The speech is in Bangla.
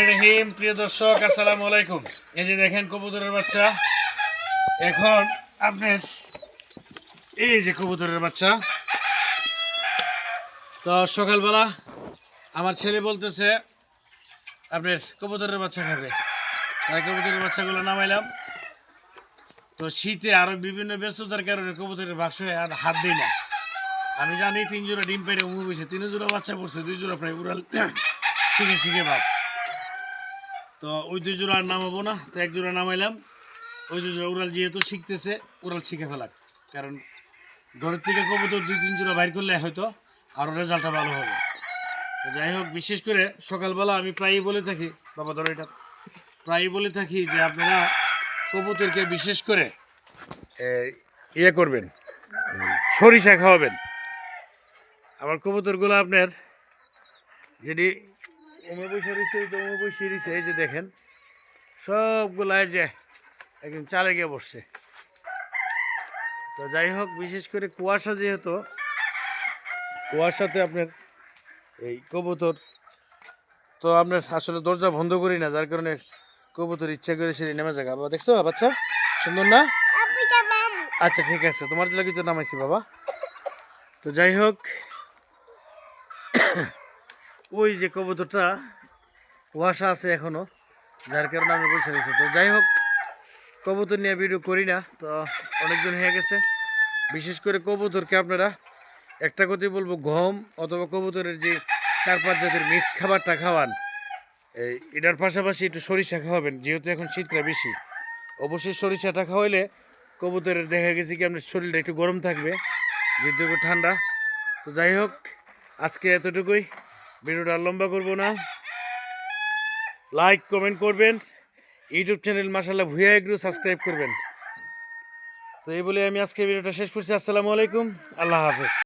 রহিম প্রিয় দর্শক আসসালামু আলাইকুম। এই যে দেখেন কবুতরের বাচ্চা। এখন আপনার এই যে কবুতরের বাচ্চা, তো সকালবেলা আমার ছেলে বলতেছে আপনার কবুতরের বাচ্চা খাবে, তাই কবুতরের বাচ্চাগুলো নামাইলাম। তো শীতে আরো বিভিন্ন ব্যস্ততার কারণে কবুতরের বাক্সে আর হাত দিই না। আমি জানি 3 জোড়া ডিম পেড়ে উমু বসে, 3 জোড়া বাচ্চা পড়ছে, 2 জোড়া প্রায় উড়াল শিখে ভাব। তো ওই 2 জোড়া আর নামাবো না, তো 1 জোড়া নামাইলাম। ওই 2 জোড়া উড়াল যেহেতু শিখতেছে, উড়াল শিখে ফেলাক, কারণ ঘরের থেকে কবুতর 2-3 জোড়া বাইর করলে হয়তো আরও রেজাল্টটা ভালো হবে। তো যাই হোক, বিশেষ করে সকালবেলা আমি প্রায়ই বলে থাকি, বাবা ধরো এটা, প্রায়ই বলে থাকি যে আপনারা কবুতরকে বিশেষ করে ইয়ে করবেন, সরিষা খাওয়াবেন। আমার কবুতরগুলো আপনার যদি এই যে দেখেন সবগুলো যে একদম চালে গিয়ে বসছে। তো যাই হোক, বিশেষ করে কুয়াশা, যেহেতু কুয়াশাতে আপনার এই কবুতর, তো আপনার আসলে দরজা বন্ধ করি না, যার কারণে কবুতর ইচ্ছা করে সে নেমে যায়। বাবা দেখছো বাচ্চা সুন্দর না? আচ্ছা ঠিক আছে, তোমার লাগি তো নামাইছি বাবা। তো যাই হোক, ওই যে কবুতরটা কুয়াশা আছে এখনো, যার কারণে আমি বসে রয়েছি। তো যাই হোক, কবুতর নিয়ে ভিডিও করি না তো অনেকদিন হয়ে গেছে। বিশেষ করে কবুতরকে আপনারা একটা কথাই বলবো, গম অথবা কবুতরের যে 4-5 জাতের মিট খাবারটা খাওয়ান, এটার পাশাপাশি একটু সরিষা খাওয়াবেন, যেহেতু এখন শীতটা বেশি। অবশ্যই সরিষাটা খাওয়াইলে কবুতরের দেখা গেছে কি আপনার শরীরটা একটু গরম থাকবে, যেহেতু একটু ঠান্ডা। তো যাই হোক, আজকে এতটুকুই, ভিডিওটা লম্বা করব না। লাইক কমেন্ট করবেন, ইউটিউব চ্যানেল মাশাআল্লাহ ভুয়া এগ্রো সাবস্ক্রাইব করবেন। তো এই বলে আমি আজকে ভিডিওটা শেষ করছি। আসসালামু আলাইকুম, আল্লাহ হাফেজ।